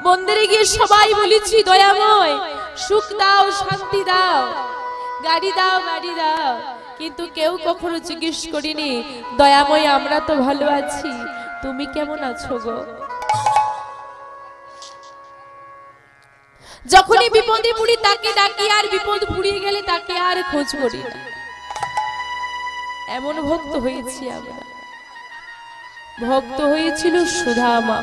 মন্দিরে গিয়ে সবাই বলেছি দয়াময় সুখ দাও শান্তি দাও গাড়ি দাও গাড়ি দাও, কিন্তু কেউ কখনো জিজ্ঞেস করিনি দয়াময় আমরা তো ভালো আছি তুমি কেমন আছো গো। যখনই বিপদে পড়ি তাকে ডাকি আর বিপদ পুড়িয়ে গেলে তাকে আর খোঁজ করি না। এমন ভক্ত হয়েছি আমরা। ভক্ত হয়েছিল সুদামা,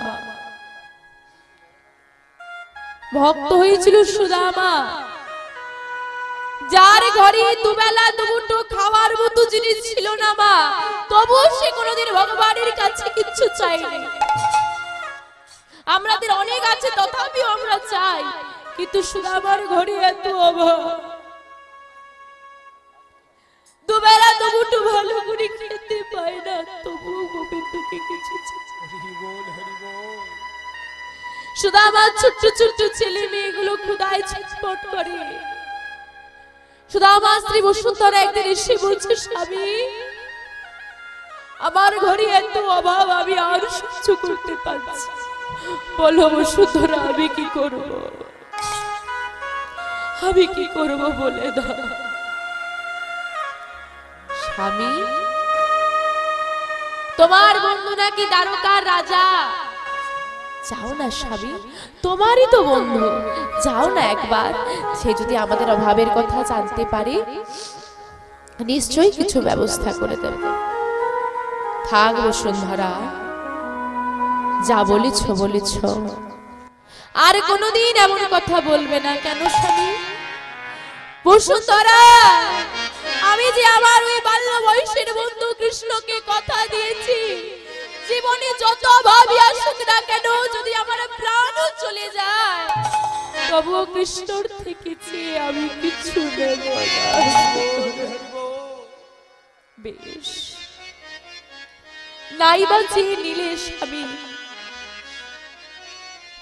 ভক্ত হয়েছিল সুদামা, যার ঘরে দুবেলা দুমুঠো খাওয়ার মতো জিনিস ছিল না মা, তবুও সে কোনোদিন ভগবানের কাছে কিচ্ছু চায়নি। আমাদের অনেক আছে তথাপিও আমরা চাই, কিন্তু সুদামার ঘরে এত অভাব, দুবেলা দুমুঠো ভালো করে খেতে পায় না, তবুও গোবিন্দকে কিছু চায়। সুদামার ছোট্ট ছোট্ট ছেলে মেয়েগুলো ক্ষুধায় ছটফট করে। সুদামার স্ত্রী বসুন্ধরা একদিন এসে বলছে স্বামী আমার ঘরে এত অভাব আমি আর সহ্য করতে পারছি, বলো বসুন্ধরা আমি কি করব, আমি কি করব বলে দাও। স্বামী তোমার বন্ধু নাকি দ্বারকার রাজা, যাও না স্বামী তোমারই তো বন্ধু, যাও না একবার, সে যদি আমাদের অভাবের কথা জানতে পারে নিশ্চয়ই কিছু ব্যবস্থা করে দেবে। থাক বসুন্ধরা যা বলেছ বলেছ, আর কোনোদিন এমন কথা বলবে না। কেন স্বামী? বসুন্ধরা আমি যে আমার ওই বাল্য বয়সের বন্ধু কৃষ্ণকে কথা দিয়েছি জীবনে যত ভাবি আসুক না কেন, যদি আমার প্রাণও চলে যায় তবুও কৃষ্ণর থেকে চেয়ে আমি কিছু নেব না। বেশ নাইবা চেয়ে নিলে স্বামী,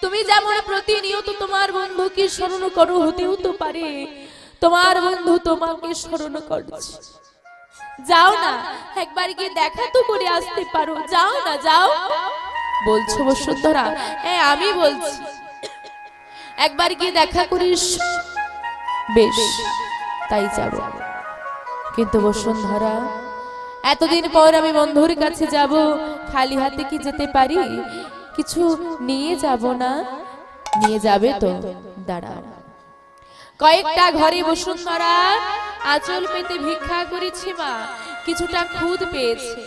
তুমি যেমন প্রতিনিয়ত তোমার বন্ধুকে স্মরণ করো, হতেও তো পারে তোমার বন্ধু তোমাকে স্মরণ করছে। যাও না একবার গিয়ে দেখা তো করে আসতে পারো, যাও না যাও। বলছো বসুন্ধরা? হ্যাঁ আমি বলছি, একবার গিয়ে দেখা করিস। বেশ তাই যাব, কিন্তু বসুন্ধরা এতদিন পর আমি বন্ধুর কাছে যাব, খালি হাতে কি যেতে পারি? কিছু নিয়ে যাব না? নিয়ে যাবে তো, দাঁড়াও। কয়েকটা ঘরে বসুন্ধরা আঁচল পেতে ভিক্ষা করেছি মা, কিছুটা খুদ পেয়েছে।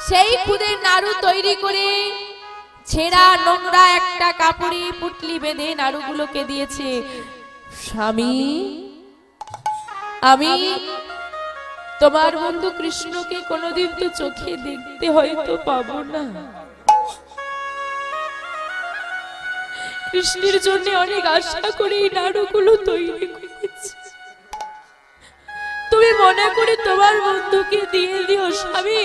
সেই খুদের নাড়ু তৈরি করে ছেঁড়া নোংরা একটা কাপড়ে পুটলি বেঁধে নাড়ুগুলোকে দিয়েছে। স্বামী আমি তোমার বন্ধু কৃষ্ণকে কোনোদিন তো চোখে দেখতে হয়তো পাবো না, কৃষ্ণের জন্য অনেক আশা করে এই নাড়ুগুলো তৈরি করেছি, তুমি মনে করে তোমার বন্ধুকে দিয়ে দিও। স্বামী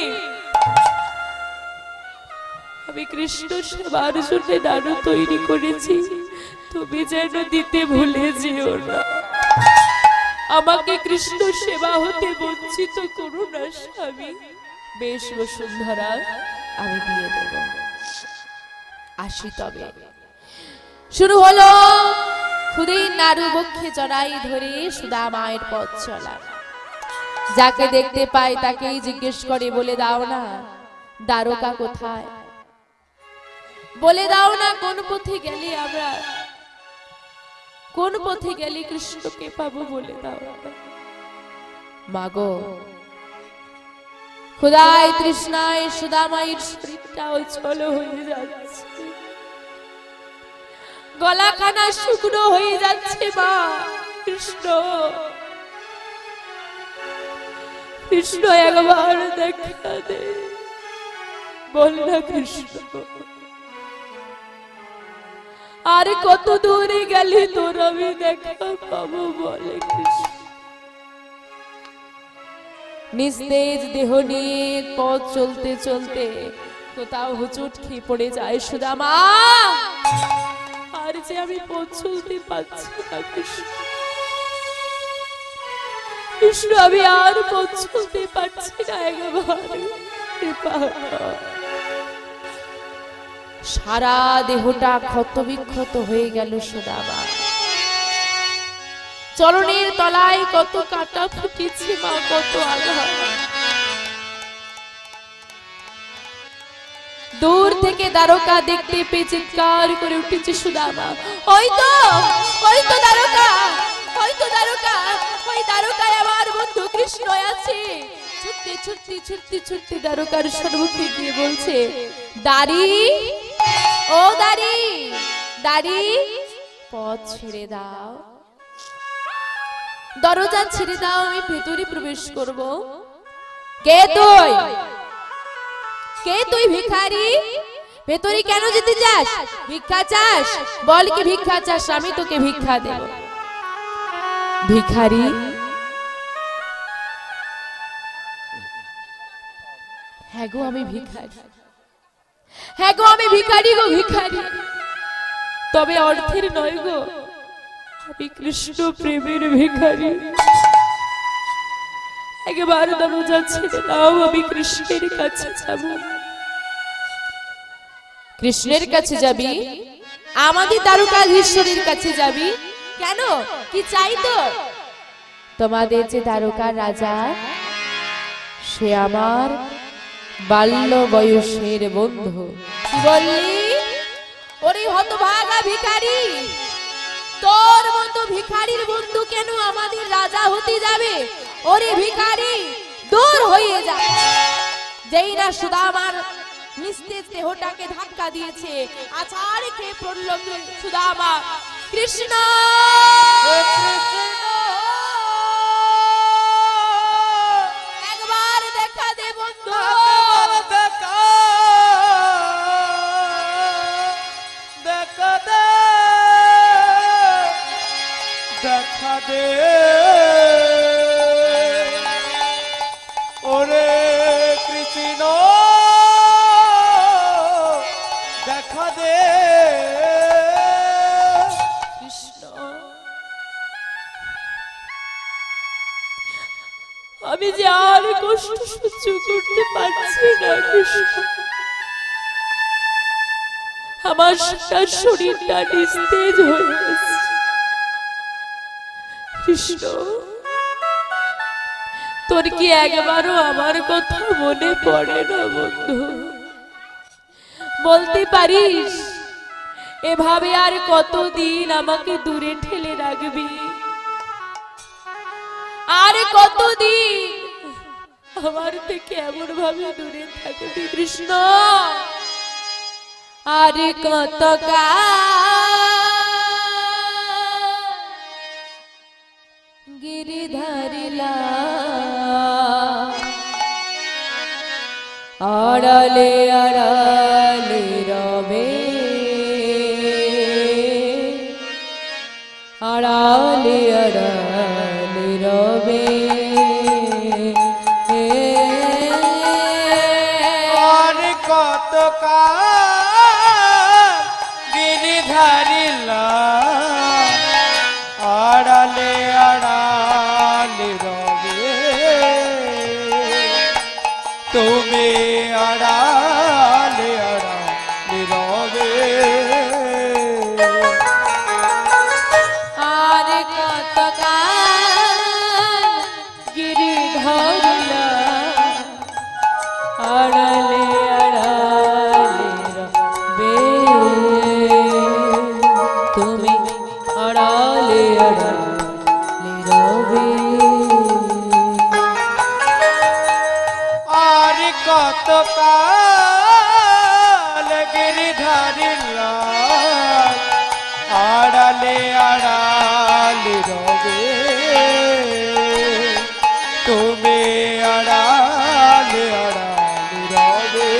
আমি কৃষ্ণ সেবার জন্য নাড়ু তৈরি করেছি, তুমি যেন দিতে ভুলে যেও না, আমাকে কৃষ্ণ সেবা হতে বঞ্চিত করো না স্বামী। বেশ বসুন্ধরা আমি দিয়ে দেব, আসি তবে। শুরু হলো খুদের নাড়ু বক্ষে জড়াই ধরে সুদামায়ের পথ চলা। যাকে দেখতে পায় তাকেই জিজ্ঞেস করে বলে দাও না দ্বারকা কোথায়, বলে দাও না কোন পথে গেলে আমরা, কোন পথে গেলে কৃষ্ণকে পাবো, বলে দাও। মাগো ক্ষুধায় তৃষ্ণায় সুদামায়ের শরীরটা অচল হয়ে যাচ্ছে, গলাখানা শুকনো হয়ে যাচ্ছে মা। কৃষ্ণ কৃষ্ণ একবার দেখা দে, বল না কৃষ্ণ আর কত দূরে গেলে তোর আমি দেখা পাবো, বলে কৃষ্ণ। নিস্তেজ দেহ নিয়ে পথ চলতে চলতে কোথাও হুচুট খেয়ে পড়ে যায় সুদামা, আর যে আমি পথ চলতে পারছি না কৃষ্ণ, কৃষ্ণ আমি আর পথ চলতে পারছি না, একবার কৃপা সারা দেহটা ক্ষত বিক্ষত হয়ে গেল সুদামা। চরণের তলায় কত কাটা ফুটেছে মা, কত আঘাত। দূর থেকে দ্বারকা দেখতে পেয়ে চিৎকার করে উঠেছে সুদামা, ওই তো দ্বারকা, ওই তো দ্বারকা, ওই দ্বারকায় আমার বন্ধু কৃষ্ণ আছে। ছুটতে ছুটতে ছুটতে ছুটতে দ্বারকার সম্মুখে গিয়ে বলছে, দাড়ি, ও দাড়ি, দাড়ি, পথ ছেড়ে দাও, দরজা ছেড়ে দাও, আমি ভেতরে প্রবেশ করব। কে তুই? কে তুই ভিখারি? ভেতরে কেন যেতে চাস? ভিক্ষা চাস? বল কি ভিক্ষা চাস, আমি তোকে ভিক্ষা দেব। ভিখারি? হ্যাঁ গো আমি ভিখারি, হ্যাঁ গো আমি ভিখারি গো, ভিখারি। তবে অর্থের নয় গো, আমি কৃষ্ণ প্রেমের ভিখারি। একবার দরজা ছেড়ে দাও, আমি কৃষ্ণের কাছে যাব। কৃষ্ণের কাছে যাবি? আমাদের দ্বারকাধীশ্বরের কাছে যাবি কেন? কি চাই তো? তোমাদের যে দ্বারকার রাজা, সে আমার বাল্য বয়সের বন্ধু। কি বললি? ওরে হতভাগা ভিখারি, তোর বন্ধু ভিখারির বন্ধু কেন আমাদের রাজা হতে যাবে? ওরে ভিখারি, দূর হয়ে যা। যেই না সুদামার নিস্তেজ দেহটাকে ধাক্কা দিয়েছে, আছাড় খেয়ে পড়ল সুদামা। কৃষ্ণ, একবার দেখা দে বন্ধু, দেখা দে, দেখা দে, ওরে কৃষ্ণ দেখা দে। কৃষ্ণ, আমি যে আর কষ্ট সহ্য করতে পারছি না কৃষ্ণ, আমার শরীরটা নিস্তেজ হয়ে গেছে। কৃষ্ণ, তোর কি একবারও আমার কথা মনে পড়ে না বন্ধু? বলতে পারিস এভাবে আর কতদিন আমাকে দূরে ঠেলে রাখবি? আর কতদিন আমার থেকে এমন ভাবে দূরে থাকবি কৃষ্ণ? আর কত গিরিধারিলা আড়ালে আড়ালে রবে, আড়ালে আড়ালে রবে। আর কত গিরিধারিলা আড়ালে আড়ালে রবে, তুমি আড়ালে আড়ালে রবে। আর কত গিরিধারিলা আড়ালে আড়ালে রবে, তুমি আড়ালে আড়ালে রবে। আর কত গিরিধারিলা আড়ালে আড়ালে রবে, তুমি আড়ালে আড়ালে রবে।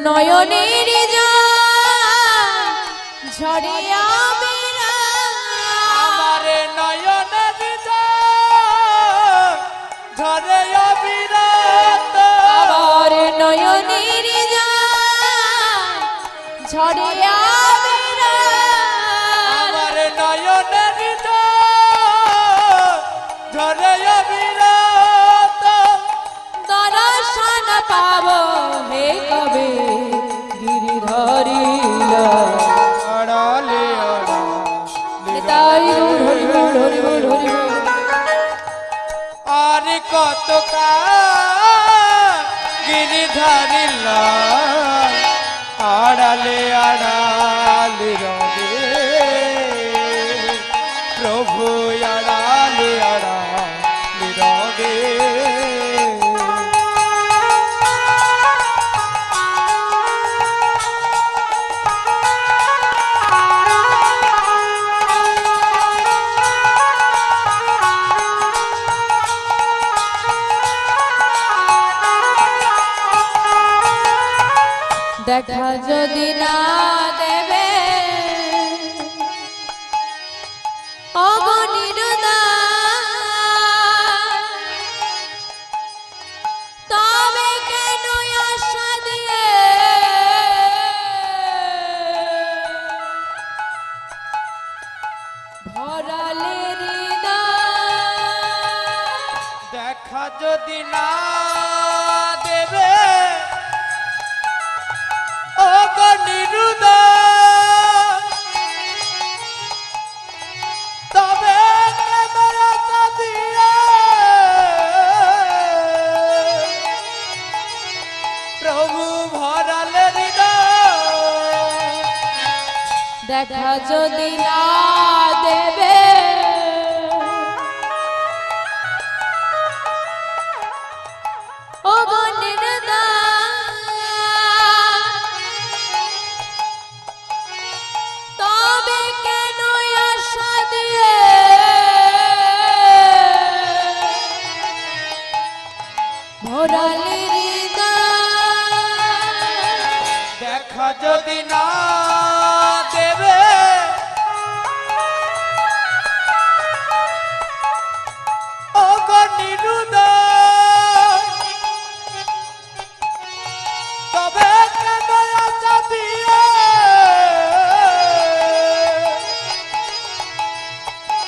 নয়নের ঝরে আমার নয়নের ঝরে অবিরত, আবার নয়নের ঝরে আমার নয়নের ঝরে অবিরত। দর্শন পাব গিরিধারিলা আড়ালে আড়ালে রবে প্রভু আড়ালে আড়ালে রবে দেখা যদি না দেবে তবে কেন আশা দিয়ে ভরালে দেখা যদি না দেবে তবে প্রভু ভরালে দেখা যদি না দেবে ও তবে কেন আশা দিয়ে ভরালে দেখা যদি না দেবে ও নিরুদয় তবে কেন আশা দিয়ে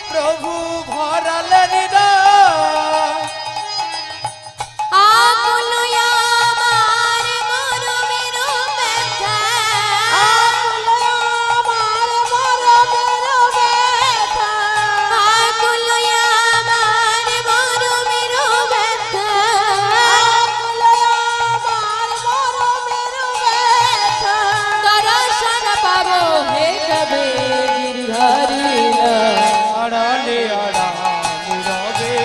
প্রভু ভরালে হৃদয় আকুল আমার মরমের ব্যথা আকুল আমার মরমের ব্যথা আকুল আমার মরমের ব্যথা আকুল আমার মরমের ব্যথা দর্শন পাবো হে কবে গিরধারিলা আড়ালে আড়ালে রবে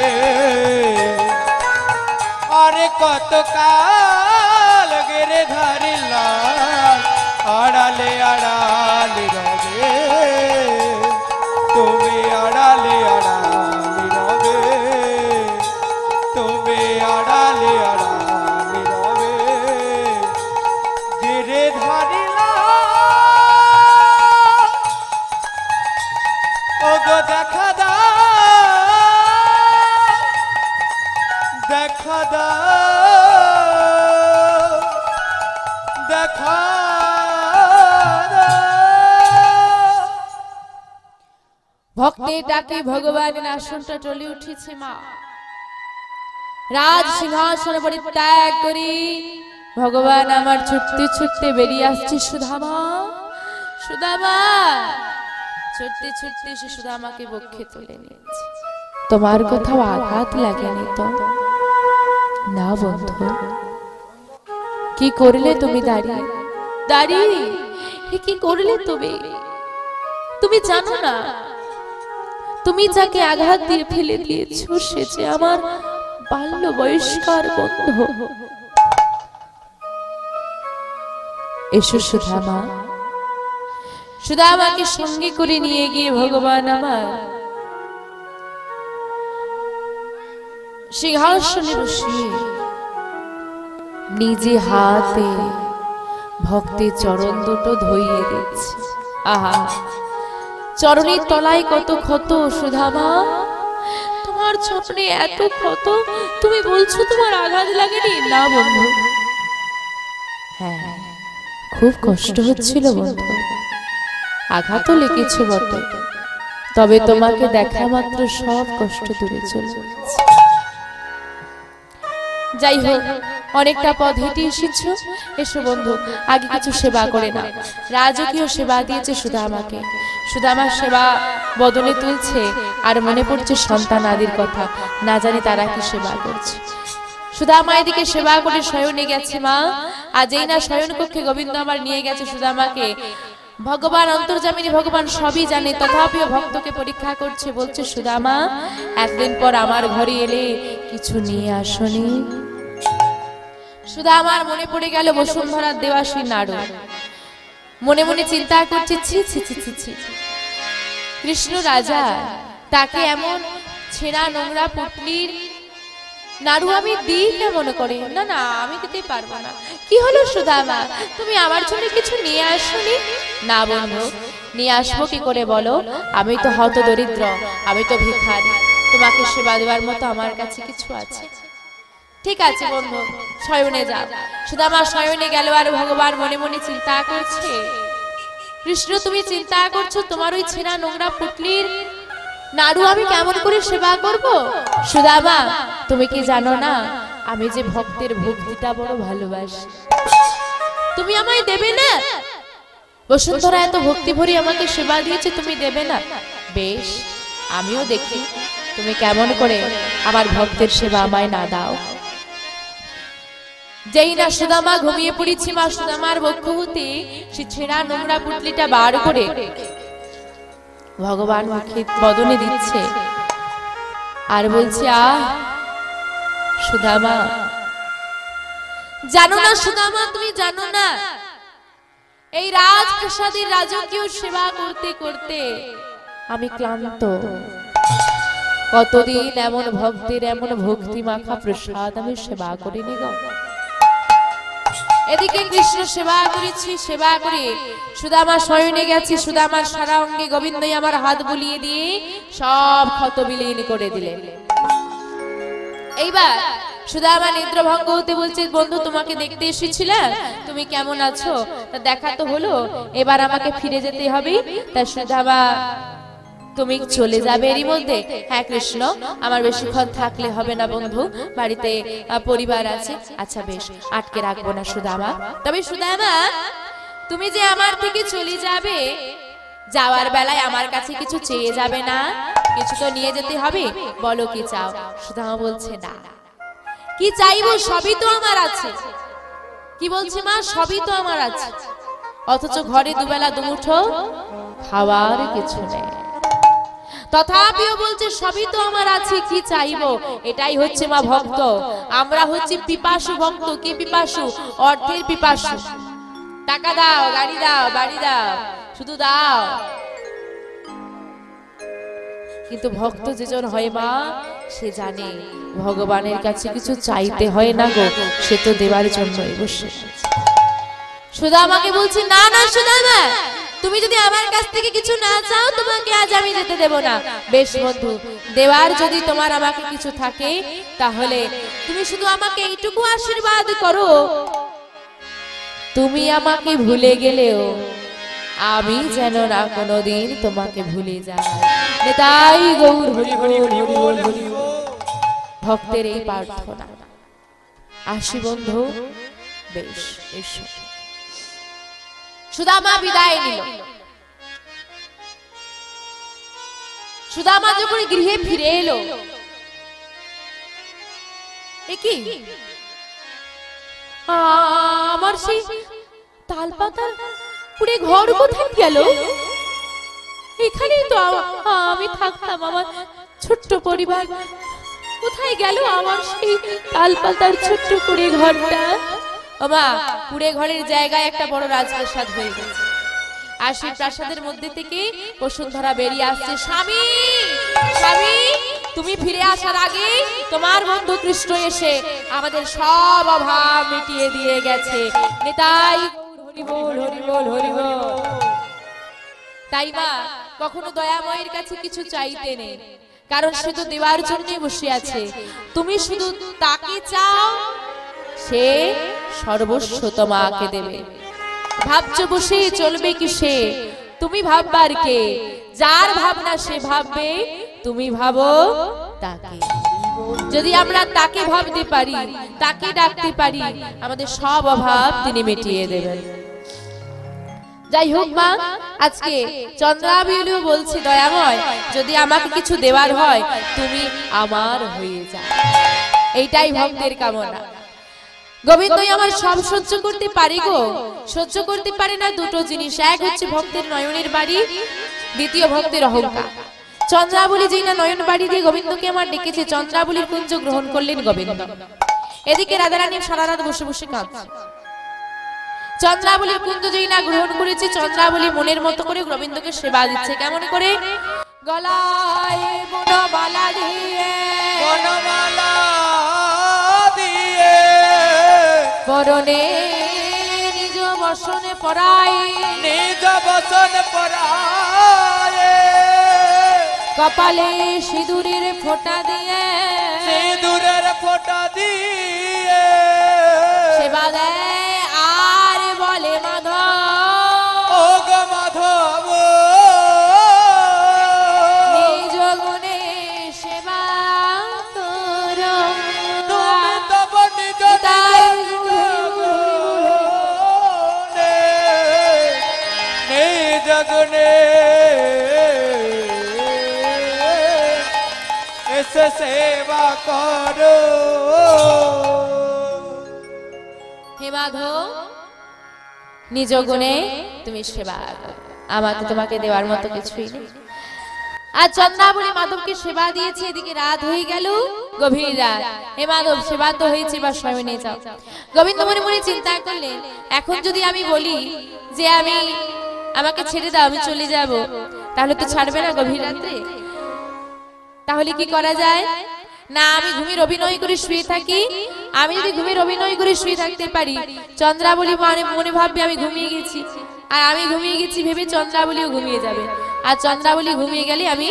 আরে কত কাল গেরে ধারিলা আড়ালে আড়ালে রবে তুমি আড়ালে আড়ালে রবে তুমি আড়ালে আড়ালে রবে গেরে ধারিলা ওগো দেখা দেখা দেখা ভক্তের ডাকে ভগবানের আসনটা চলে উঠেছে মা রাজ সিংহাসন পরিত্যাগ করি ভগবান আমার ছুটতে ছুটতে বেরিয়ে আসছে সুধামা সুদামা ছুটতে ছুটতে সে সুদামাকে বক্ষে তুলে নিয়েছে তোমার কোথাও আঘাত লাগেনি তো না বন্ধু কি করলে তুমি দাঁড়িয়ে দাঁড়িয়ে কি করলে তুমি তুমি জানো না তুমি যাকে আঘাত দিয়ে ফেলে দিয়েছো সে যে আমার বাল্য বয়স্কার বন্ধু এসো সুধামা সুদামাকে সঙ্গে করে নিয়ে গিয়ে ভগবান আমার সিংহাসনে বসিয়ে নিজে হাতে ভক্তের চরণ দুটো ধইয়ে দিচ্ছে আহা চরণের তলায় কত ক্ষত সুধামা তোমার স্বপ্নে এত ক্ষত তুমি বলছো তোমার আঘাত লাগেনি না বন্ধু হ্যাঁ খুব কষ্ট হচ্ছিল বন্ধু আঘাতও লেগেছে বটে তবে তোমাকে দেখা মাত্র সব কষ্ট দূরে চলে যাচ্ছে যাই হোক অনেকটা পথ হেঁটে এসেছো এসো বন্ধু আগে কিছু সেবা করে না রাজকীয় সেবা দিয়েছে সুদামাকে সুদামার সেবা বদনে তুলছে আর মনে পড়ছে সন্তান আদির কথা না জানি তারা কি সেবা করছে সুদামা এদিকে সেবা করে শয়নে গেছে মা। আজ এই না শয়ন কক্ষে গোবিন্দ আমার নিয়ে গেছে সুদামাকে। ভগবান অন্তর্যামিনী ভগবান সবই জানে, তথাপিও ভক্তকে পরীক্ষা করছে। বলছে সুদামা এতদিন পর আমার ঘরে এলে কিছু নিয়ে আসনি। সুদামার মনে পড়ে গেল বসুন্ধরার দেবাসী নাড়ু। মনে মনে চিন্তা করছে ছি ছি ছি ছি ছি, কৃষ্ণ রাজা তাকে এমন ছেঁড়া নোংরা পুটলির নাড়ু আমি দিই কেমন করে? না না, আমি দিতে পারবো না। কি হলো সুদামা, তুমি আমার জন্য কিছু নিয়ে আসনি? না বন্ধু, নিয়ে আসবো কি করে বলো? আমি তো হত দরিদ্র, আমি তো ভিখারি, তোমাকে সেবা দেওয়ার মতো আমার কাছে কিছু আছে? ঠিক আছে বন্ধু, শয়নে যাও। সুদামা শয়নে গেল আর ভগবান মনে মনে চিন্তা করছে, কৃষ্ণ তুমি চিন্তা করছো তোমার ওই ছেঁড়া নোংরা পুটলির নাড়ু আমি কেমন করে সেবা করব? সুদামা তুমি কি জানো না আমি যে ভক্তের ভক্তিটা বড় ভালোবাসি? তুমি আমায় দেবে না? বসুন্ধরা এত ভক্তি ভরে আমাকে সেবা দিয়েছে, তুমি দেবে না? বেশ, আমিও দেখি তুমি কেমন করে আমার ভক্তের সেবা আমায় না দাও। যেই না সুদামা ঘুমিয়ে পড়েছি, মা সুদামার বক্ষ হতে সে ছেঁড়া নোংরা পুটলিটা বার করে ভগবান মুখে বদনে দিচ্ছে আর বলছে, আহ সুদামা, জানো না সুদামা, তুমি জানো না এই রাজপ্রাসাদের রাজকীয় সেবা করতে করতে আমি ক্লান্ত। কতদিন এমন ভক্তের এমন ভক্তি মাখা প্রসাদ আমি সেবা করিনি গো। এদিকে কৃষ্ণ সেবা করেছি, সেবা করে সুদামা শয়নে গেছি। সুদামার সারা অঙ্গে গোবিন্দই আমার হাত বুলিয়ে দিয়ে সব ক্ষত বিলীন করে দিলেন। এইবার সুদামা নিদ্রাভঙ্গ হতে বলছে, বন্ধু তোমাকে দেখতে এসেছিলাম, তুমি কেমন আছো? তা দেখা তো হলো, এবার আমাকে ফিরে যেতে হবে। তা সুদামা তুমি চলে যাবে এরই মধ্যে? হ্যাঁ কৃষ্ণ, আমার বেশিক্ষণ থাকলে হবে না বন্ধু, বাড়িতে পরিবার আছে। আচ্ছা বেশ, আটকে রাখবো না সুদামা। তবে সুদামা তুমি যে আমার থেকে চলে যাবে, যাওয়ার বেলায় আমার কাছে কিছু চেয়ে যাবে না? কিছু তো নিয়ে যেতে হবে, বলো কি চাও? সুদামা বলছে, না কি চাইবো, সবই তো আমার আছে। কি বলছে মা? সবই তো আমার আছে, অথচ ঘরে দুবেলা দুমুঠো খাওয়ার কিছু নেই। তথাপিও বলছে সবই তো আমার আছে, কি চাইবো? এটাই হচ্ছে মা ভক্ত। আমরা হচ্ছি পিপাসু ভক্ত। কি পিপাসু? অর্থের পিপাসু। টাকা দাও, গাড়ি দাও, বাড়ি দাও, শুধু দাও। কিন্তু ভক্ত যেজন হয় মা, সে জানে ভগবানের কাছে কিছু চাইতে হয় না গো, সে তো দেওয়ার জন্যই বসে। সুদামাকে বলছি, না না সুদামা, তুমি যদি আমার কাছ থেকে কিছু না চাও, তোমাকে আজ আমি যেতে দেব না। বেশ বন্ধু, দেওয়ার যদি তোমার আমাকে কিছু থাকে, তাহলে তুমি শুধু আমাকে এইটুকু আশীর্বাদ করো, তুমি আমাকে ভুলে গেলেও আমি যেন না কোনোদিন তোমাকে ভুলে যাই। তাই গৌর হরি হরি হরি বল, হরি ভক্তের এই প্রার্থনা। আসি বন্ধু, বেশ এসো। সুদামা বিদায় নিল। সুদামা যখন গৃহে ফিরে এলো, কি আমার সেই তালপাতার পুরে ঘর কোথায় গেল? এখানেই তো আমি থাকতাম, আমার ছোট্ট পরিবার কোথায় গেল? আমার সেই তালপাতার ছোট্ট কুড়ে ঘরটা। বাবা, কুড়ে ঘরের জায়গায় একটা বড় রাজপ্রাসাদ হয়ে গেছে। আর সেই প্রাসাদের মধ্যে থেকে বসুন্ধরা বেরিয়ে আসছে, স্বামী স্বামী, তুমি ফিরে আসার আগে তোমার বন্ধু কৃষ্ণ এসে আমাদের সব অভাব মিটিয়ে দিয়ে গেছে। নিতাই হরি বল, হরি বল, হরি বল। তাই মা কখনো দয়াময়ের কাছে কিছু চাইতে নেই, কারণ সে তো দেওয়ার জন্যই বসে আছে। তুমি শুধু তাকে চাও, সে সর্বস্ব তোমাকে দেবে। ভাবছো বসে চলবে কি সে? তুমি ভাববার কে? যার ভাবনা সে ভাববে, তুমি ভাবো তাকে। যদি আমরা তাকে ভাবতে পারি, তাকে ডাকতে পারি, আমাদের সব অভাব তিনি মিটিয়ে দেবেন। যাই হোক মা, আজকে চন্দ্রাবিলু বলছি, দয়াময় যদি আমাকে কিছু দেওয়ার হয়, তুমি আমার হয়ে যাও। এইটাই ভক্তের কামনা। গোবিন্দই আমার সব সহ্য করতে পারি গো, সহ্য করতে পারে না দুটো জিনিস, এক হচ্ছে ভক্তের নয়নের বাড়ি, দ্বিতীয় ভক্তের অহংকার। চন্দ্রাবলী যেই না নয়ন বাড়ি দিয়ে গোবিন্দকে আমার ডেকেছে, চন্দ্রাবলীর কুঞ্জ গ্রহণ করলেন গোবিন্দ। এদিকে রাধারানী সারা রাত বসে বসে কাঁদছে। চন্দ্রাবলীর কুঞ্জ যেই না গ্রহণ করেছে, চন্দ্রাবলী মনের মতো করে গোবিন্দকে সেবা দিচ্ছে। কেমন করে? গলায় বনমালা দিয়ে, বনমালা দিয়ে, বরণে নিজ বসনে পরায়, নিজ বসন পরায়, কপালে সিঁদুরের ফোঁটা দিয়ে, সিঁদুরের ফোঁটা দিয়ে সেবা দেয় আর বলে মাধব, ও গো মাধব, নিজ গুণে সেবা করো, তুমি তব নিজ তাই নিজ গুণে এসে সেবা করো। হে মাধব, নিজ গুণে তুমি সেবা করো, আমার তো তোমাকে দেওয়ার মতো কিছুই নেই। আর চন্দ্রাবলী মাধবকে সেবা দিয়েছে। এদিকে রাত হয়ে গেল, গভীর রাত। হে মাধব, সেবা তো হয়েছে, বা শয়নে যাও। গোবিন্দ মনে মনে চিন্তা করলেন, এখন যদি আমি বলি যে আমাকে ছেড়ে দাও, আমি চলে যাব, তাহলে তো ছাড়বে না গভীর রাত্রে। তাহলে কি করা যায়? না, আমি ঘুমের অভিনয় করে শুয়ে থাকি। আমি যদি ঘুমের অভিনয় করে শুয়ে থাকতে পারি, চন্দ্রাবলী মনে ভাববে আমি ঘুমিয়ে গেছি, আর আমি ঘুমিয়ে গেছি ভেবে চন্দ্রাবলীও ঘুমিয়ে যাবে, আর চন্দ্রাবলী ঘুমিয়ে গেলে আমি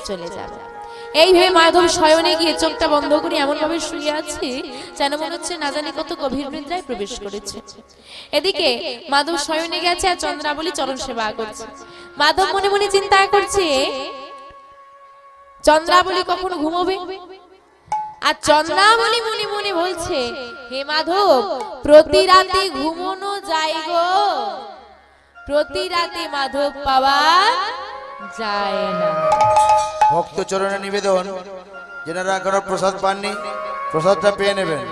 চলে যাব। এই ভেবে মাধব শয়নে গিয়ে চোখটা বন্ধ করে এমন ভাবে শুয়ে আছে যেন মনে হচ্ছে না জানি কত গভীর নিদ্রায় প্রবেশ করেছে। এদিকে মাধব শয়নে গেছে আর চন্দ্রাবলী চরণ সেবা করছে। মাধব মনে মনে চিন্তা করছে চন্দ্রাবলী কখন ঘুমোবে, আর চন্দ্রাবলী মনে মনে বলছে, হে মাধব, প্রতি রাতে ঘুমোনো যায় গো, প্রতি রাতে মাধব পাওয়া যায় না। ভক্ত চরণে নিবেদন, যেনারা এখনো প্রসাদ পাননি প্রসাদটা পেয়ে নেবেন।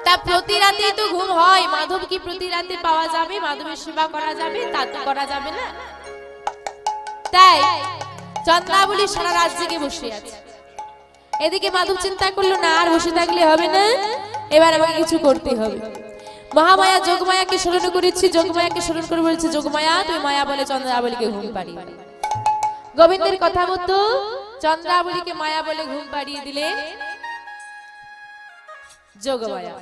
তা প্রতি রাতেই তো ঘুম হয়, মাধব কি প্রতি রাতে পাওয়া যাবে? মাধবের সেবা করা যাবে? তা তো করা যাবে না। তাই চন্দ্রাবলী সারা রাত জেগে বসে আছে। এদিকে মাধব চিন্তা করলো, না আর বসে থাকলে হবে না, এবার আমাকে কিছু করতে হবে। মহামায়া যোগমায়াকে স্মরণ করেছি, যোগমায়াকে স্মরণ করে বলেছে, যোগমায়া তুমি মায়া বলে চন্দ্রাবলীকে ঘুম পাড়িয়ে দিলে। গোবিন্দের কথা মতো চন্দ্রাবলীকে মায়া বলে ঘুম পাড়িয়ে দিলে যোগমায়া।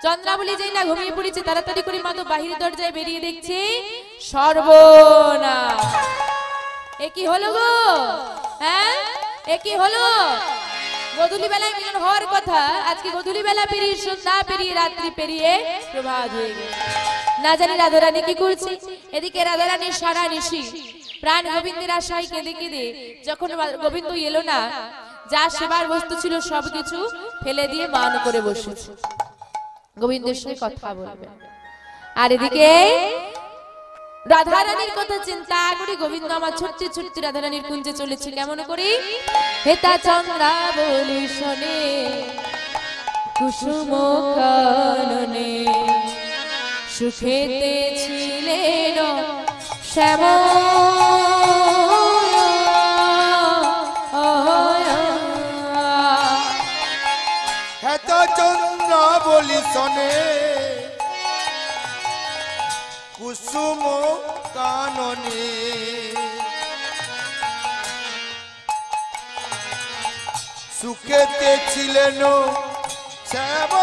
চন্দ্রাবলী যেই না ঘুমিয়ে পড়েছে, তাড়াতাড়ি করে মাধব বাহির দরজায় বেরিয়ে দেখছে, সর্বনাশ! এ কি হলো গো? হ্যাঁ, এ কি হলো? গধূলি বেলায় মিলন হওয়ার কথা, আজকে গধূলি বেলা পেরিয়ে সন্ধ্যা পেরিয়ে রাত্রি পেরিয়ে প্রভাত হয়ে গেল। না জানি রাধারানী কি করছে। এদিকে রাধারানী সারা নিশি প্রাণ গোবিন্দের আশায় কেঁদে কেঁদে, যখন গোবিন্দ এলো না, যা সেবার বস্তু ছিল সবকিছু ফেলে দিয়ে মান করে বসেছে, গোবিন্দের সঙ্গে কথা বলবে। আর এদিকে রাধারানীর কথা চিন্তা করে গোবিন্দ আমার ছুটতে ছুটতে রাধারানীর কুঞ্জে চলেছে। কেমন করে? হেতা চন্দ্রাবলী শোনে কুসুম কাননে, সুখেতে ছিলেন শ্যাম, এত চন্দ্রাবলী শোনে কুসুম কাননে, সুখেতে ছিলেন শ্যাম,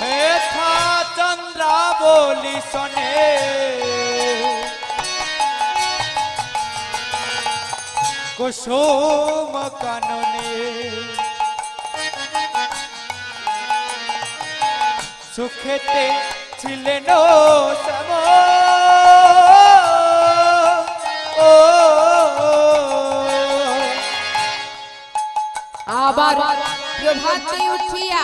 হেথা চন্দ্রাবলী শোনে কুসুম কাননে, সুখেতে ছিলেন শ্যাম, ও আবার প্রভাতে উঠিয়া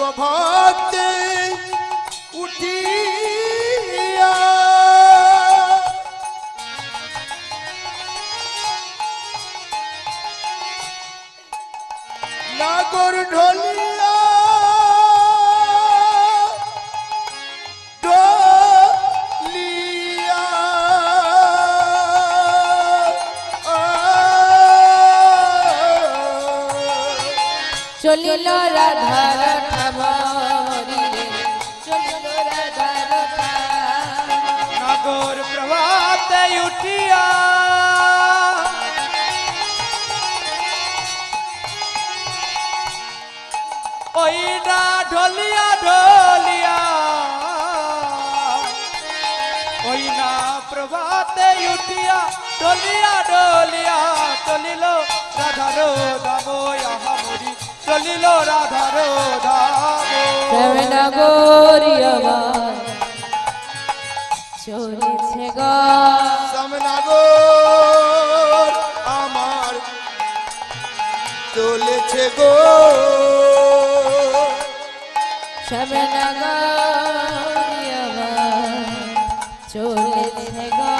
প্রভাতে উঠিয়া নাগর ঢলিয়া ঢলিয়া চলিল রাধার ঠামরিলে চলিল রাধার নাগর প্রভাতে উঠিয়া ওই না ঢলিয়া ঢলিয়া ওই না প্রভাতে উঠিয়া ঢলিয়া ঢলিয়া চলিল রাধার দামোয়ামরি চলিল রাধার দামো শ্যামনগরী আমার চলেছে গো শ্যামনগর আমার চলেছে গো শ্যামনগরী আমার চলেছে গো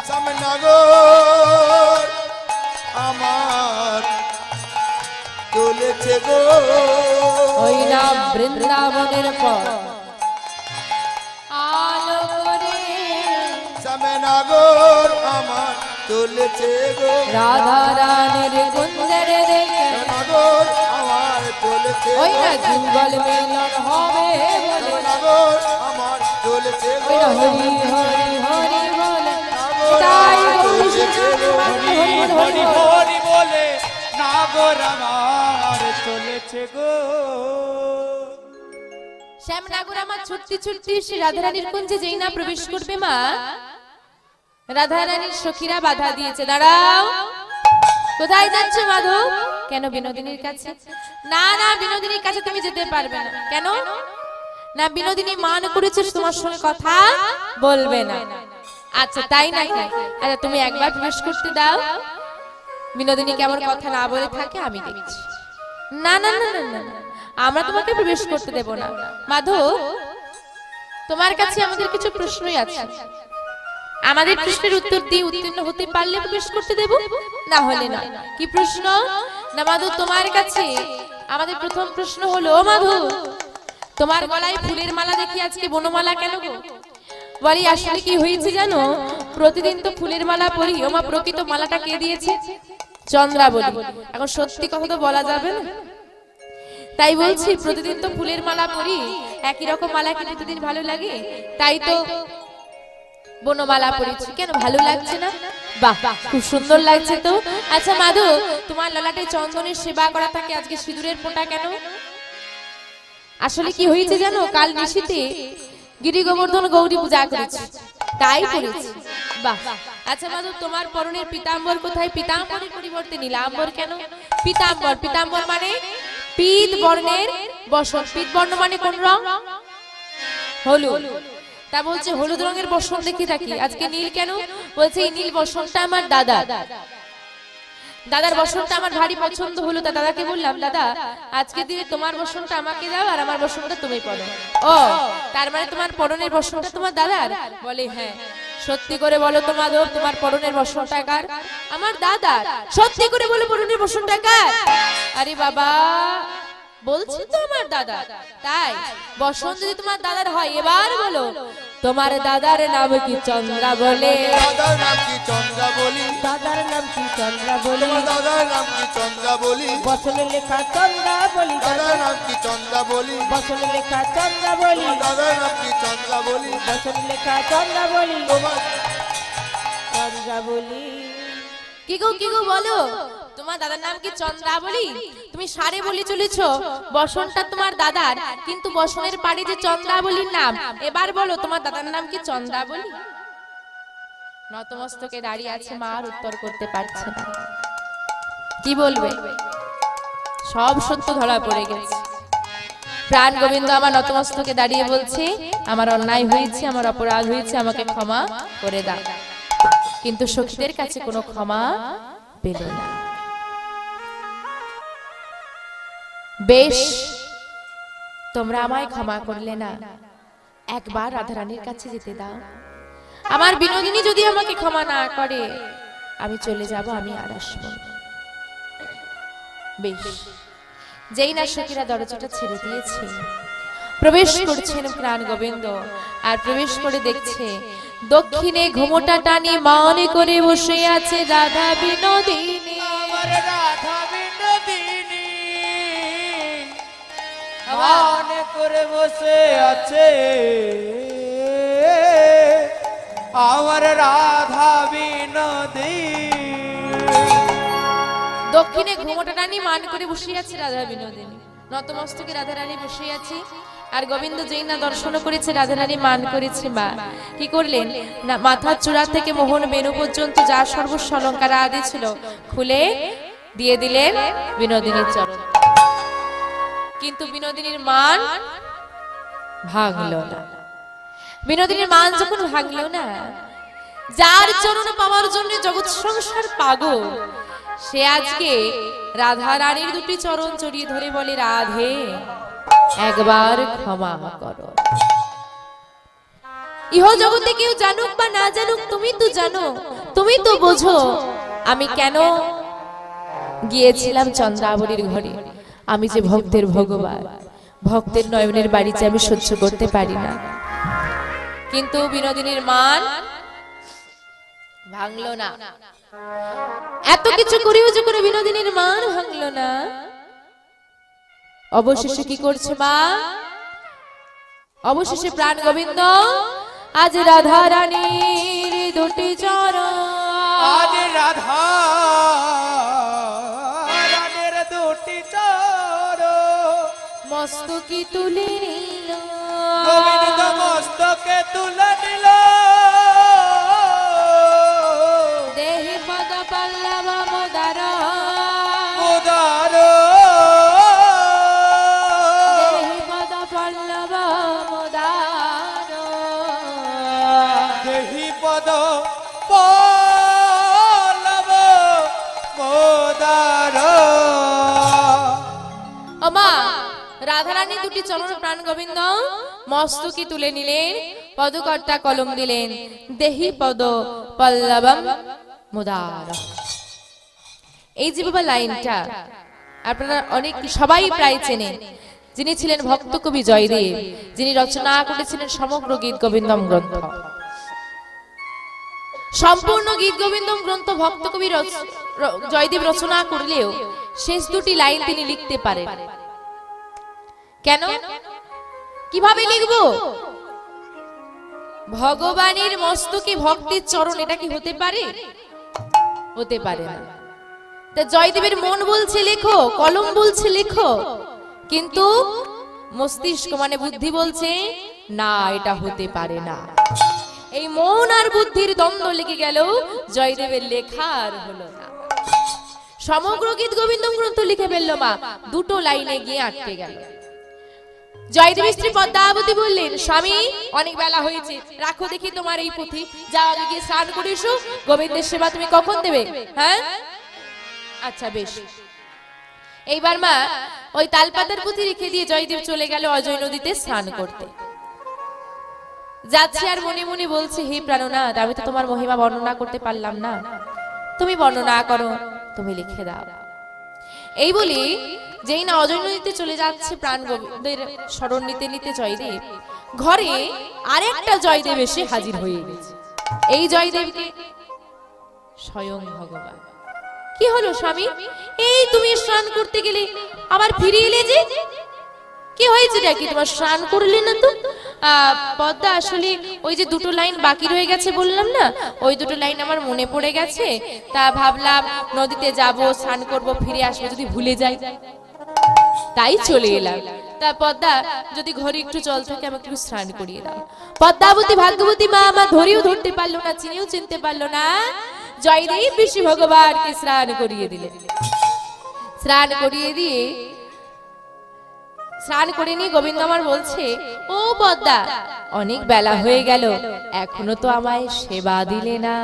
শ্যামনগর আমার চলেছে গো ওই না বৃন্দাবনের পর আলো করে শ্যামনগর আমার চলেছে গো রাধা রানীর কুঞ্জের দেখে শ্যামনগর আমার চলেছে ওই না যুগল মিলন হবে বলে শ্যামনগর আমার চলেছে গো ওই না হরি হরি হরি বলে তাই হরি হরি হরি বলে নাগর আমার চলেছে গো শ্যামনগর আমার ছুটতে ছুটতে সে রাধারানীর কুঞ্জে যেই না প্রবেশ করবে মা রাধারানীর সখীরা বাধা দিয়েছে দাঁড়াও কোথায় যাচ্ছ মাধব কেন বিনোদিনীর কাছে না না বিনোদিনীর কাছে তুমি যেতে পারবে না কেন না বিনোদিনী মান করেছে তোমার সঙ্গে কথা বলবে না আচ্ছা তাই নাকি আচ্ছা তুমি একবার প্রবেশ করতে দাও বিনোদিনী কেমন কথা না বলে থাকে আমি দেখছি না না না না না আমরা তোমাকে প্রবেশ করতে দেব না মাধব তোমার কাছে আমাদের কিছু প্রশ্নই আছে আমাদের প্রশ্নের উত্তর দিয়ে উত্তীর্ণ হতে পারলে প্রবেশ করতে দেব না হলে না কি প্রশ্ন না মাধব তোমার কাছে আমাদের প্রথম প্রশ্ন হলো ও মাধব তোমার গলায় ফুলের মালা দেখি আজকে বনমালা কেন গো বলি আসলে কি হয়েছে জানো প্রতিদিন তো ফুলের মালা পরি ও মা প্রকৃত মালাটা কে দিয়েছে চন্দ্রাবলী এখন সত্যি কথা তো বলা যাবে না তাই বলছি প্রতিদিন তো ফুলের মালা পরি একই রকম মালা কি প্রতিদিন ভালো লাগে তাই তো বনমালা পরেছি কেন ভালো লাগছে না বাহ খুব সুন্দর লাগছে তো আচ্ছা মাধব তোমার ললাটে চন্দনের সেবা করা থাকে আজকে সিঁদুরের ফোঁটা কেন আসলে কি হয়েছে জানো কাল নিশীতে গিরি গোবর্ধন গৌরী পূজা করেছি তাই করেছি বাহ আচ্ছা মাধব তোমার পরনের পিতাম্বর কোথায় পিতাম্বরের পরিবর্তে নীলাম্বর কেন পিতাম্বর পিতাম্বর মানে পীত বর্ণের বসন পীত বর্ণ মানে কোন রং হলুদ তা বলছে হলুদ রঙের বসন দেখে থাকি আজকে নীল কেন বলছে এই নীল বসনটা আমার দাদার বসনটা আমার ভারী পছন্দ হলো তা দাদাকে বললাম দাদা আজকে দিনে তোমার বসনটা আমাকে দাও আর আমার বসনটা তুমি পরো ও তার মানে তোমার পরনের বসনটা তোমার দাদার বলে হ্যাঁ সত্যি করে বলো তো মাধব তোমার পরনের বসনটা কার আমার দাদার সত্যি করে বলো পরনের বসনটা কার আরে বাবা বলছি তো আমার দাদা তাই বসন যদি তোমার দাদার হয় এবার বলো তোমার দাদার নাম কি চন্দ্রা বলে দাদার নাম কি চন্দ্রা বলি দাদার নাম কি চন্দ্রা বলে দাদার নাম কি চন্দ্রা বলি বসনে লেখা চন্দ্রা বলি দাদার নাম কি চন্দ্রা বলি বসনে লেখা চন্দ্রা বলি দাদার নাম কি চন্দ্রা বলি বসনে লেখা চন্দ্রা বলি তোমার চন্দ্রা বলি কি গো বলো তোমার দাদার নাম কি চন্দ্রা বলি তুমি সারে বলি চলেছো বসনটা তোমার দাদার কিন্তু বসনের পাড়ে যে চন্দ্রা বলির নাম এবার বলো তোমার দাদার নাম কি চন্দ্রা বলি নতমস্তকে দাঁড়িয়ে আছে মা আর উত্তর করতে পারছে না কি বলবে সব সত্য ধরা পড়ে গেছে প্রাণ গোবিন্দ আমার নতমস্তকে দাঁড়িয়ে বলছে আমার অন্যায় হয়েছে আমার অপরাধ হয়েছে আমাকে ক্ষমা করে দাও কিন্তু সখীদের কাছে কোনো ক্ষমা পেল না বেশ তোমরা আমায় ক্ষমা করলে না, একবার রাধারানীর কাছে যেতে দাও। আমার বিনোদিনী যদি আমাকে ক্ষমা না করে আমি চলে যাব, আমি আর আসবো না। বেশ, যেই না সখীরা দরজাটা ছেড়ে দিয়েছে, প্রবেশ করছেন প্রাণ গোবিন্দ। আর প্রবেশ করে দেখছে দক্ষিণে ঘুমোটা টানি মনে করে বসে আছে রাধা বিনোদিনী। আমার রাধা বিনোদিনী মনে করে বসে আছে, আমার রাধা বিনোদিনী। দক্ষিণে ঘুমোটা টানি মান করে বসে আছে রাধা বিনোদিনী। নতমস্তকে রাধা রানী বসে আছে। আর গোবিন্দ যেই না দর্শন করেছে রাধা রানী মান করেছে মা, কি করলেন না, মাথার চূড়া থেকে মোহন বেনু পর্যন্ত যা সর্বস্ব অলঙ্কার আদি ছিল খুলে দিয়ে দিলেন বিনোদিনীর চরণ। কিন্তু বিনোদিনীর মান ভাঙলো না। বিনোদিনীর মান যখন ভাঙলো না, যার চরণ পাওয়ার জন্য জগৎ সংসার পাগল, সে আজকে রাধা রানীর দুটি চরণ জড়িয়ে ধরে বলে, রাধে একবার ক্ষমা করো। ইহ জগতে কেউ জানুক বা না জানুক, তুমি তো জানো, তুমি তো বোঝো আমি কেন গিয়েছিলাম চন্দ্রাবলীর ঘরে। আমি যে ভক্তের ভগবান, ভক্তের নয়নের বাড়িতে আমি সহ্য করতে পারি না। কিন্তু বিনোদিনীর মান ভাঙলো না। এত কিছু করেও যে করে বিনোদিনীর মান ভাঙলো না, অবশেষে কি করছে মা? অবশেষে প্রাণ গোবিন্দ আজ রাধা রানীর দুটি চরণ, আজ রাধা রানীর দুটি চরণ মস্তকে তুলে নিল। গোবিন্দ মস্তকে তুলে নিল। দেহি পদ পল্লব মোদার, উদার দেহি পদ পল্লব মোদার, দেহি পদ পল্লব মোদার। ও মা, রাধারানী দুটি চরণ প্রাণ গোবিন্দ মস্তকে তুলে নিলেন, পদকর্তা কলম দিলেন, দেহি পদ পল্লবম মুদার। এই যে বাবা লাইনটা আপনারা অনেক সবাই প্রায় চেনেন। যিনি ছিলেন ভক্ত কবি জয়দেব, যিনি রচনা করেছিলেন সমগ্র গীত গোবিন্দম গ্রন্থ। সম্পূর্ণ গীত গোবিন্দম গ্রন্থ ভক্ত কবি জয়দেব রচনা করলেও শেষ দুটি লাইন তিনি লিখতে পারেন। কেন, কিভাবে লিখবো? ভগবানের মস্তকে ভক্তির চরণ, এটা কি হতে পারে? হতে পারে না। তা জয়দেবের মন বলছে লেখো, কলম বলছে লেখো, কিন্তু মস্তিষ্ক মানে বুদ্ধি বলছে না, এটা হতে পারে না। এই মন আর বুদ্ধির দ্বন্দ্ব লেগে গেল, জয়দেবের লেখা আর হলো না। সমগ্র গীত গোবিন্দম গ্রন্থ লিখে ফেললো মা, দুটো লাইনে গিয়ে আটকে গেল। জয়দেব স্ত্রী পদ্মাবতী বললেন, স্বামী অনেক বেলা হয়েছে, রাখো দেখি তোমার এই পুঁথি, যাও আগে গিয়ে স্নান করে এসো, গোবিন্দের সেবা তুমি কখন দেবে? হ্যাঁ আচ্ছা বেশ। এইবার মা ওই তালপাতার পুঁথি রেখে দিয়ে জয়দেব চলে গেল অজয় নদীতে স্নান করতে। যাচ্ছে আর মনে মনে বলছে, হে প্রাণনাথ, আমি তো তোমার মহিমা বর্ণনা করতে পারলাম না, তুমি বর্ণনা করো, তুমি লিখে দাও। এই বলি যেই না অজয় নদীতে চলে যাচ্ছে প্রাণ গোবিন্দের স্মরণ নিতে নিতে জয়দেব, ঘরে আরেকটা জয়দেব এসে হাজির হয়ে গেছে। এই জয়দেবকে স্বয়ং ভগবান। কি হলো স্বামী, এই তুমি স্নান করতে গেলে আবার ফিরে এলে যে, কি হয়েছে নাকি? তোমার স্নান করলে না তো? পদ্মা, আসলে ওই যে দুটো লাইন বাকি রয়ে গেছে বললাম না, ওই দুটো লাইন আমার মনে পড়ে গেছে, তা ভাবলাম নদীতে যাব, স্নান করব, ফিরে আসবো, যদি ভুলে যাই তাই চলে এলাম। তা পদ্মা, যদি ঘরে একটু জল থাকে আমাকে একটু স্নান করিয়ে দাও। পদ্মাবতী ভাগ্যবতী মা আমার ধরেও ধরতে পারলো না, চিনেও চিনতে পারলো না, জয়দেব ঋষি ভগবানকে স্নান করিয়ে দিলেন। স্নান করিয়ে দিয়ে স্নান করে নিয়ে গোবিন্দ আমার বলছে, ও পদ্মা, অনেক বেলা হয়ে গেল, এখনো তো আমায় সেবা দিলে না।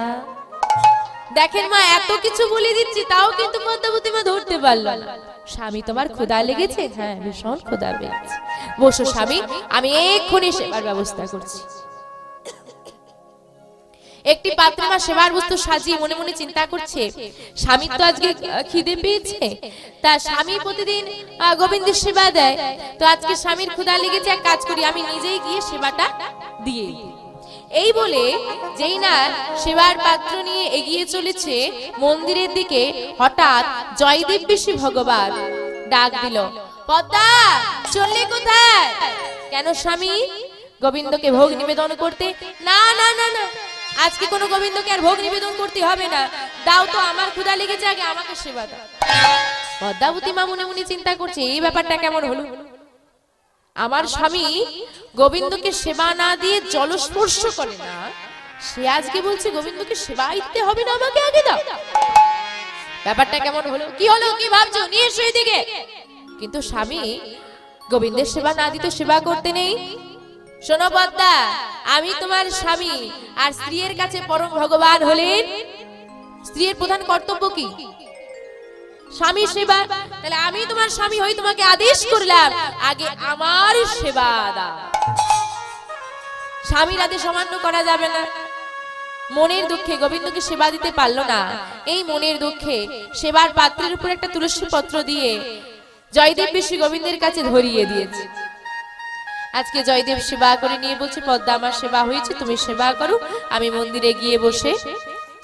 দেখেন মা, এত কিছু বলে দিচ্ছি তাও কিন্তু পদ্মাবতী মা ধরতে পারলো না। স্বামী তোমার ক্ষুধা লেগেছে? হ্যাঁ ভীষণ ক্ষুধা পেয়েছে। বসো স্বামী, আমি এক্ষুনি সেবার ব্যবস্থা করছি। একটি পাত্রে মা সেবার বস্তু সাজিয়ে মনে মনে চিন্তা করছে, স্বামী তো আজকে খিদে পেয়েছে, তা স্বামী প্রতিদিন গোবিন্দের সেবা দেয়, তো আজকে স্বামীর ক্ষুধা লেগেছে, এক কাজ করি আমি নিজেই গিয়ে সেবাটা দিয়ে দিই। এই বলে যেই না সেবার পাত্র নিয়ে এগিয়ে চলেছে মন্দিরের দিকে, হঠাৎ জয়দেব ঋষি ভগবান ডাক দিল, পদ্মা চললে কোথায়? কেন স্বামী? গোবিন্দকে ভোগ নিবেদন করতে? না না না না, আজকে কোনো গোবিন্দকে আর ভোগ নিবেদন করতে হবে না, দাও তো, আমার ক্ষুধা লেগেছে, আগে আমাকে সেবা দাও। পদ্মাবতী মা মনে মনে চিন্তা করছে, এই ব্যাপারটা কেমন হলো? আমার স্বামী গোবিন্দকে সেবা না দিয়ে জলস্পর্শ করে না, সে আজকে বলছে গোবিন্দকে সেবা দিতে হবে না, আমাকে আগে দাও। ব্যাপারটা কেমন হলো? কি হলো, কি ভাবছো? নিয়ে এসো এদিকে। কিন্তু স্বামী গোবিন্দের সেবা না দিতে সেবা করতে নেই। শোনো পদ্মা, আমি তোমার স্বামী, আর স্ত্রীর কাছে পরম ভগবান হলেন স্ত্রীর প্রধান কর্তব্য কি? স্বামী সেবা। তাহলে আমি তোমার স্বামী হই, তোমাকে আদেশ করলাম আগে আমার সেবা দাও। স্বামীর আদেশ অমান্য করা যাবে না। মনের দুঃখে গোবিন্দকে সেবা দিতে পারলো না, এই মনের দুঃখে সেবার পাত্রের উপর একটা তুলসী পত্র দিয়ে জয়দেব ঋষি গোবিন্দের কাছে ধরিয়ে দিয়েছে। আজকে জয়দেব সেবা করে নিয়ে বলছে, পদ্মা আমার সেবা হয়েছে, তুমি সেবা করো, আমি মন্দিরে গিয়ে বসে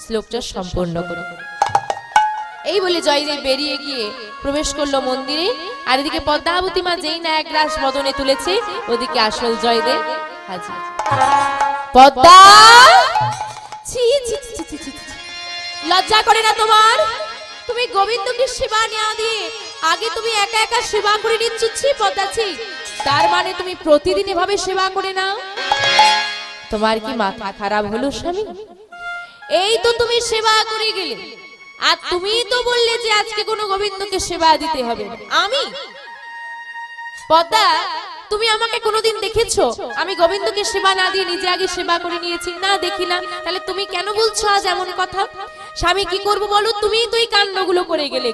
শ্লোকটা সম্পূর্ণ করব। এই বলে জয়দেব বেরিয়ে গিয়ে প্রবেশ করলো মন্দিরে, আর এদিকে পদ্মাবতী মা যেই না এক গ্লাস বদনে তুলেছে, ওদিকে আসল জয়দেব হাজির। পদ্মা, ছি ছি ছি ছি ছি, লজ্জা করে না তোমার? তুমি গোবিন্দকে সেবা না দিয়ে আগে তুমি একা একা সেবা করে নিচ্ছ। ছি পদ্মা, ছি। তার মানে তুমি প্রতিদিন এভাবে সেবা করে নাও? তোমার কি মাথা খারাপ হলো স্বামী? এই তো তুমি সেবা করে গেলে, আর তুমি তো বললে যে আজকে কোনো গোবিন্দকে সেবা দিতে হবে। আমি পদ্মা, তুমি আমাকে কোনোদিন দেখেছো আমি গোবিন্দকে সেবা না দিয়ে নিজে আগে সেবা করে নিয়েছি? না, দেখি না। তাহলে তুমি কেন বলছো আজ এমন কথা? স্বামী কি করব বলো? তুমিই তো এই কাণ্ডগুলো করে গেলে।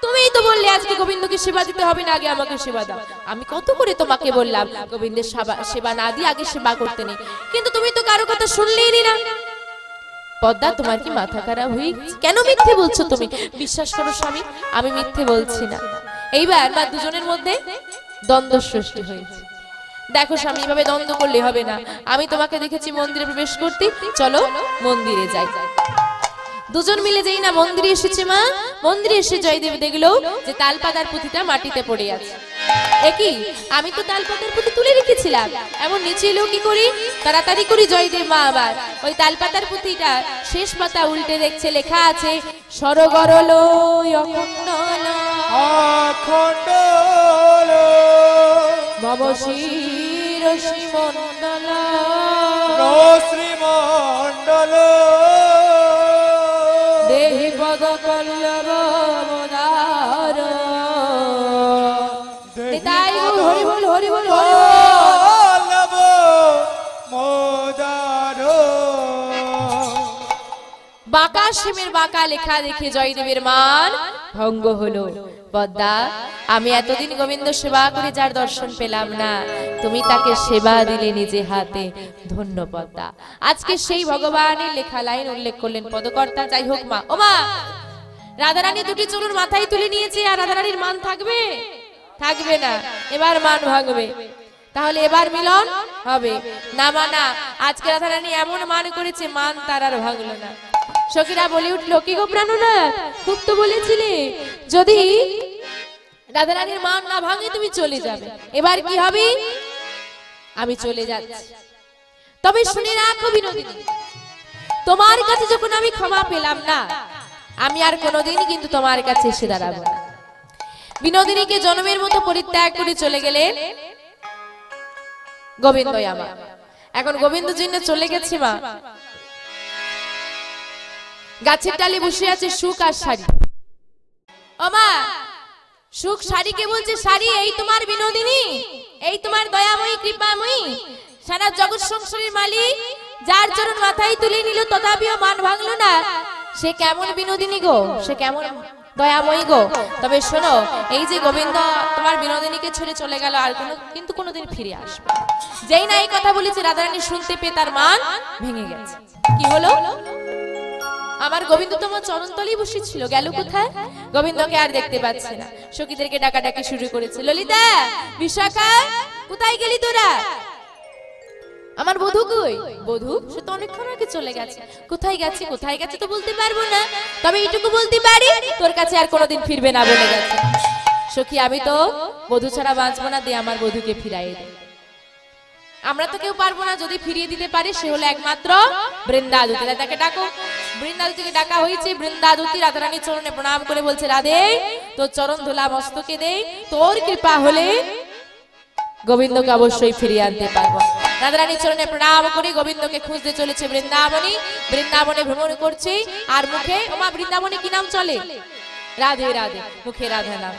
তুমিই তো বললে আজকে গোবিন্দকে সেবা দিতে হবে না, আগে আমাকে সেবা দাও। আমি কত করে তোমাকে বললাম গোবিন্দের সেবা না দিয়ে আগে সেবা করতে নেই, কিন্তু তুমি তো কারো কথা শুনলেই না। পদ্মা, তোমার কি মাথা খারাপ হয়ে গেছে? কেন মিথ্যে বলছো তুমি? বিশ্বাস করো স্বামী, আমি মিথ্যে বলছি না। এইবার বা দুজনের মধ্যে দ্বন্দ্ব সৃষ্টি হয়েছে। দেখো স্বামী, এভাবে দ্বন্দ্ব করলে হবে না। আমি তোমাকে দেখেছি মন্দিরে প্রবেশ করতে, চলো মন্দিরে যাই। দুজন মিলে যেই না মন্দিরে এসেছে মা, মন্দিরে এসে জয়দেব দেখলো যে তালপাতার পুঁথিটা মাটিতে পড়ে আছে। একই, আমি তো তালপাতার পুঁথি তুলে রেখেছিলাম, এমন নিচে এলো কি করি? তাড়াতাড়ি করি জয়দেব মা আবার ওই তালপাতার পুঁথিটা শেষ পাতা উল্টে দেখছে, লেখা আছে সরগরল অখণ্ডল অখণ্ডল মম শির শ্রীমণ্ডল শ্রীমণ্ডল দেহি পদ কল্লব মোদার। তাই হরি বল, হরি বল, হরি কল্লব মোদার। বাঁকা সিমের বাঁকা লেখা দেখে জয়দেবের মান ভঙ্গ হলো। পদ্মা, আমি এতদিন গোবিন্দ সেবা করে যার দর্শন পেলাম না, তুমি তাকে সেবা দিলে নিজে হাতে, ধন্য পদ্মা। আজকে সেই ভগবানের লেখা লাইন উল্লেখ করলেন পদকর্তা। যাই হোক মা, ও মা, রাধারানী দুটি চুল মাথায় তুলে নিয়েছে, আর রাধারানীর মান থাকবে? থাকবে না, এবার মান ভাঙবে। তাহলে এবার মিলন হবে না? মানা, আজকে রাধারানী এমন মান করেছে, মান তার আর ভাঙলো না। সখীরা বলে উঠলো, কি গো প্রাণনাথ, খুব তো বলেছিলে যদি রাধারানীর মান না ভাঙে তুমি চলে যাবে, এবার কি হবে? আমি চলে যাচ্ছি, তবে শুনে রাখো বিনোদিনী, তোমার কাছে যখন আমি ক্ষমা পেলাম না, আমি আর কোনোদিন কিন্তু তোমার কাছে এসে দাঁড়াবো না। বিনোদিনীকে জন্মের মতো পরিত্যাগ করে চলে গেলেন গোবিন্দ আমার। এখন গোবিন্দ জন্য চলে গেছে মা, গাছের ডালে বসে আছে সুখ আর শাড়ি। ও মা, সুখ শাড়িকে বলছে, শাড়ি এই তোমার বিনোদিনী, এই তোমার দয়াময়ী কৃপাময়ী, সারা জগৎ সংসারের মালিক, যার চরণ মাথায় তুলে নিল তথাপিও মান ভাঙলো না, সে কেমন বিনোদিনী গো? সে কেমন দয়াময়ী গো, তবে শোনো, এই যে গোবিন্দ তোমার বিনোদিনীকে ছেড়ে চলে গেল, আর কিন্তু কোনোদিন ফিরে আসবে না। যেই না এই কথা বলেছে, রাধারানী শুনতে পেয়ে তার মান ভেঙে গেছে। কি হলো? আমার গোবিন্দ তোমার চরণতলেই বসেছিল, গেল কোথায়? গোবিন্দকে আর দেখতে পাচ্ছে না। সখীদেরকে ডাকাডাকি শুরু করেছে, ললিতা, বিশাখা, কোথায় গেলি তোরা? আমার বধূ কই? বধূ সে তো অনেকক্ষণ আগে চলে গেছে। কোথায় গেছে, কোথায় গেছে তো বলতে পারবো না, তবে এইটুকু বলতে পারি, তোর কাছে আর কোনোদিন ফিরবে না বলে গেছে। সখী, আমি তো বধূ ছাড়া বাঁচবো না, দিয়ে আমার বধূকে ফিরাইয়ে দে। আমরা তো কেউ পারবো না, যদি ফিরিয়ে দিতে পারে সে হলো একমাত্র বৃন্দাদুতি। তাকে ডাকো। বৃন্দাদুতিকে ডাকা হয়েছে। বৃন্দাদুতি রাধারানীর চরণে প্রণাম করে বলছে, রাধে, তোর চরণ ধুলা মস্তকে দে, তোর কৃপা হলে গোবিন্দকে অবশ্যই ফিরিয়ে আনতে পারবো। রাধারানীর চরণে প্রণাম করে গোবিন্দকে খুঁজতে চলেছে বৃন্দাবনী। বৃন্দাবনে ভ্রমণ করছে, আর মুখে, ওমা বৃন্দাবনে কি নাম চলে? রাধে রাধে, মুখে রাধা নাম।